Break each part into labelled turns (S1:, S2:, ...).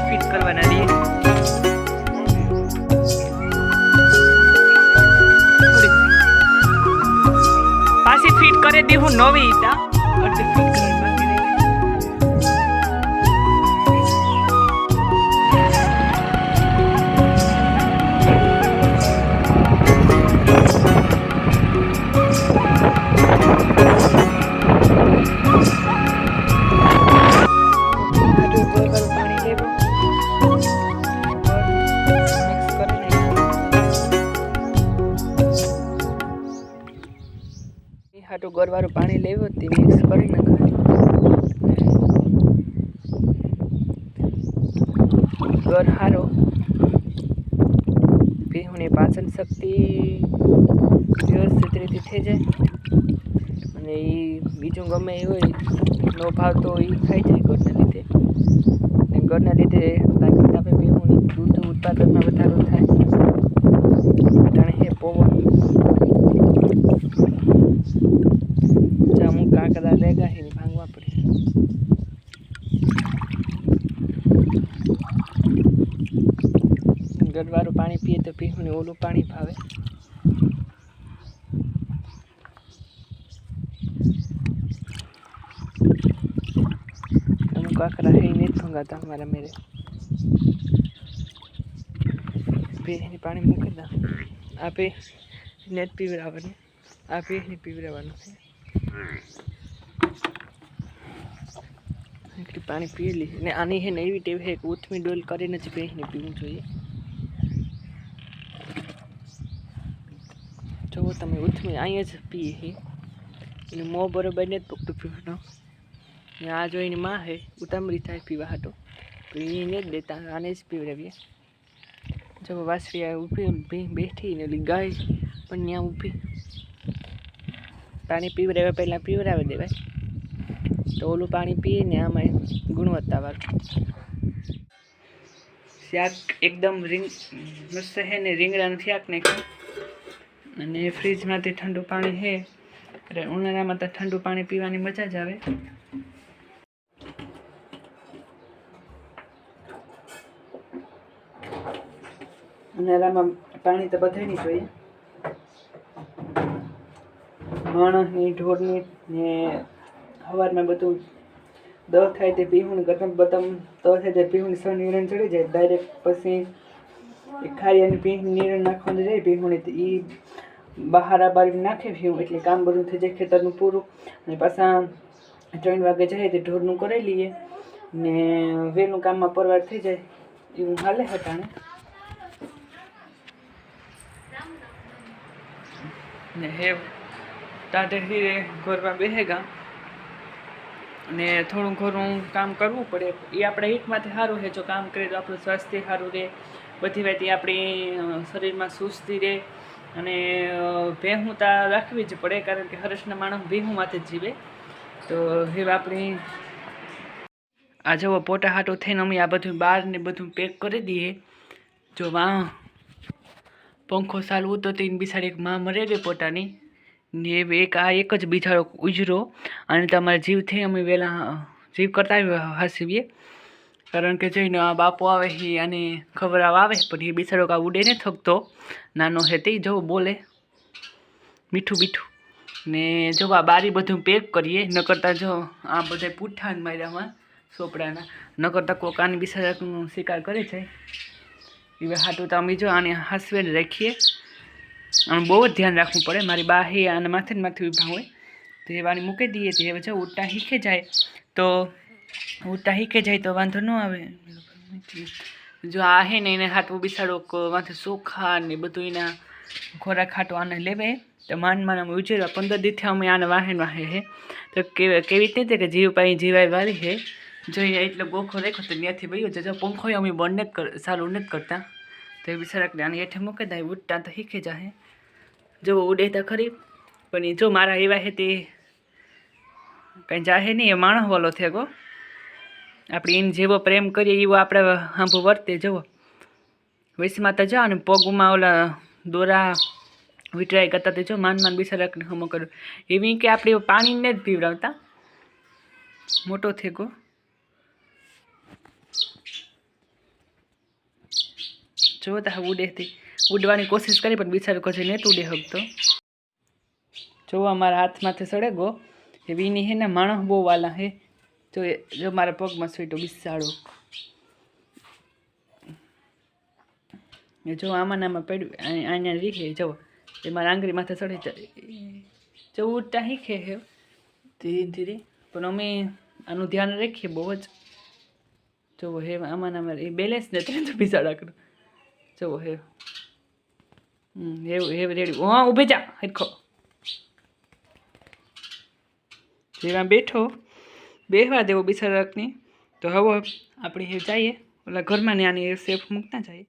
S1: Fit करवाना रही Pasi fit करे दी हूँ नवी ईटा और फिट कर हाटू गरवारू पानी लेवो ते मिक्स करी नाखो गर हारो भीहुनी पाचन शक्ति व्यवस्थित रीते थई जाय अने ई बीजू गमे ए होय नो भावतो ई खाई जाय गરના લીધે ताकत आपे भीहुनी दूध उत्पादनमा વધારો થાય અટાણે હે પવન जामू काकड़ा लेगा ही भांगवा पड़े गरवारू पानी पिए तो पीहुने ओलू पानी भावे हम काकड़ा है नहीं भंगाता हमारा मेरे पीने पानी मूके दा आपे नेट पीवरावनु आपे नहीं पीवरावनु पानी पी ली ने आनी है नई टेव है उथमी डोल करे न पीने पीवू જોઈએ જો તમે ઉથમી અહીંયા જ પીએ હે એને મો બરોબર ને પકડું પીવાનો ને આ જોઈને માં હે ઉતામરી થાય પીવા હાટો તો એને જ દેતા આને જ પીવડાવીએ જો વાસરી ઊભી બેઠી ને ગાય પણ ત્યાં ઊભી पानी पीवरावे पहला पीवरावे देवाय तो ओलू पानी पीए ने आम गुणवत्तावाळुं शाक एकदम मस्त है ने રીંગણાનું શાક નાખ્યું અને ફ્રીજમાંથી ઠંડુ પાણી છે એટલે ઉનાળામાં તો ઠંડુ પાણી પીવાની મજા જ આવે ઉનાળામાં પાણી તો બધાયની જોઈએ માણસની ઢોરની ને સવારમાં બધું દહ થાય તે પીવું ગરમ બતમ તો થાય તે પીવું સણ નીરણ ચડી જાય ડાયરેક્ટ પછી ખારિયાની પી નીરણ નાખવાનું જાય પીવું તો એ બહાર બારી નાખે પીવું એટલે કામ બધું થઈ જાય ખેતરનું પૂરું અને પાછા 3 વાગે જાય તે ઢોરનું કરી લઈએ ને વહેલું કામમાં પરવાર થઈ જાય એવું હાલે હટાણે ને હે टाटे हीरे घर में बेहेगा ने थोड़ू घणुं काम करवू पड़े ये अपने हित में सारूँ है जो काम करे तो आपणुं स्वास्थ्य सारूँ रहे बधी वाते आपणी शरीर में सुस्ती रहे अने भेहूता राखवी ज पड़े कारण के हरेशना माणस भेहूं माथे जीवे तो हे आपणी आ जो पोटा हाटो थईने अमे आ बधुं बार ने बधुं पेक करी दीए जो वा पंखो चालू तो तीन बिसाड़ी एक मां मरे रे पोटानी ने एक आ एक ज बिचारो उजरो अने तमारा जीव थे अमे वेला जीव करता हसीए कारण के जोईने आ बापो आवे ही अने खबराव आवे पण ए बिचारो का उडे ने थकतो नानो है ते जो बोले मीठू मीठू ने जो आ बारी बधुं पेक करीए न करता जो आ बधाय पूठा मार्यामां सोपड़ाना न करता कोक आने बिचारानो शिकार करे छे ए हाटू तो अमे जो आने हसवे राखीए आम बहुत ध्यान रखवू पड़े मारी बा है आने माथे माथे ऊभा होय तो ये वाणी मूकी दीए तो जो उठता हीखे जाए तो वांधो न आवे जो आ है ने हाटू बिसाड़ो माथे सोखा ने बधुं एना खोराक हाटो आने लेवे तो मान मान अमे उजेरा 15 दी थी अमे आने वाहे है तो केवी रीते के जीव पाई जीवाय वाली है જોઈએ એટલો ગોખો રાખ્યો તો ત્યાંથી ભાઈ જો પંખો અમે બંધ નથી ચાલુ નથી કરતા તો એ બિચારા આને હેઠે મૂકી દે ઉડતા તો શીખી જાય જો ઉડે તો ખરી પણ એ જો મારા એવા હે તે કંઈ જાહે નહીં એ માણસ વાલો થયો ગો આપણે એને જેવો પ્રેમ કરીએ એવો આપણે સાંભો વર્તે જવો વૈશમાં તો જાઓ ને પગમાં ઓલા દોરા વિટરાઈ કરતા તો જો માન બિચારાને હમો કર્યું એવી કે આપણે પાણીને જ પીવડાવતા મોટો થઈ ગયો જો તો ઉડેથી ઉડવાની કોશિશ કરી પણ બિચારો કશે ને ઉડે હકતો જો અમારા હાથમાંથી સડે ગો એ વીની હે ને માણસ બહુ વાલા હે જો મારા પગમાં સ્વીટો બિસાડો જો આમાં નામાં પડ્યું અહીંયા રીખે જો એ મારા આંગળી માથે ચડે જો ઉડતા શીખે હે ધીરે ધીરે પણ અમે આનું ધ્યાન રાખીએ બહુ જ જો હે આમાં નામાં એ બેલેન્સ નથી તો બિસાડા કરું જો હે હે રેડી હા ઊભે જા હરખો જેવા બેઠો બેહવા દેવો બિચારાકની તો હવે આપણે હે જઈએ ઓલા ઘરમાં ને આની સેફ મૂકતા જઈએ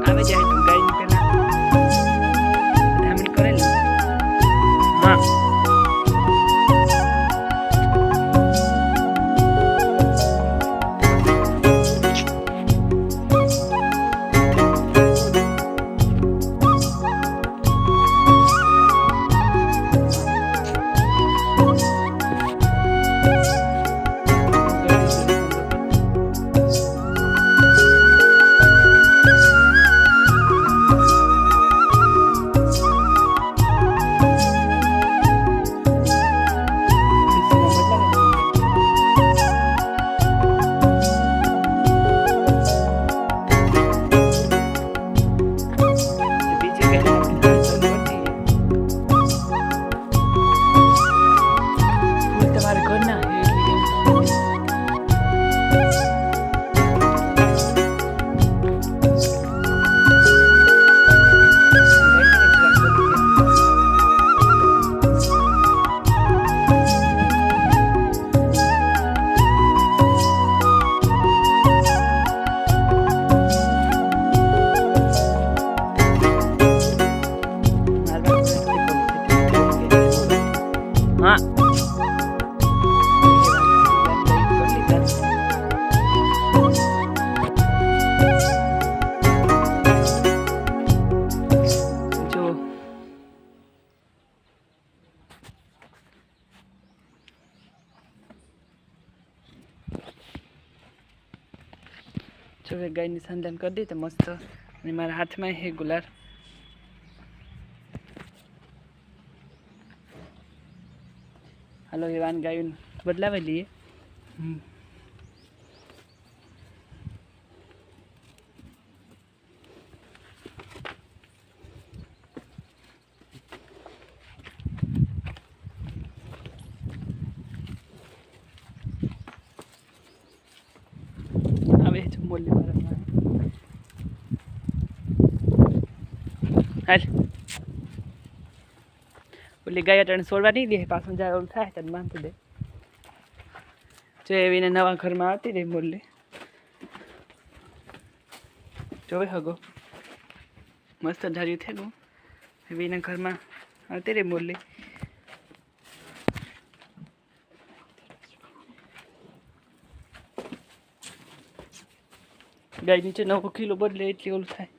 S1: આવે જાય તું ગાયની પેલા ધામણી કરેલી હા જો ગાયની સંધાન કરી દી તો મસ્ત અને મારા હાથમાં હે ગુલાલ હાલો એ વાન ગાયું બદલાવી લઈએ બોલી મારા હાલ ઓલી ગાય અટાણે છોડવા નહીં દે પાછું જાય ઓલું થાય તને બાંધી દે જો એવીને નવા ઘરમાં આવતી રહી બોલી જોવે હગો મસ્ત ધાર્યું થયેલું એવીના ઘરમાં આવતી રહી બોલી ગાય નીચે 9 કિલો બદલે એટલી ઓલું થાય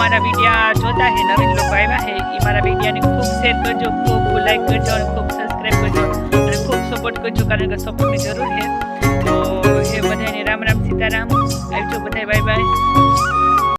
S1: મારા વિડીયા જોતા હે, નવીન લોકો આવ્યા હે, એ મારા વિડીયાને ખૂબ શેર કરજો, ખૂબ લાઈક કરજો અને ખૂબ સબસ્ક્રાઈબ કરજો અને ખૂબ સપોર્ટ કરજો, કારણ કે સપોર્ટની જરૂર છે. તો એ બધાને રામ રામ સીતારામ, આવજો બધા, બાય બાય.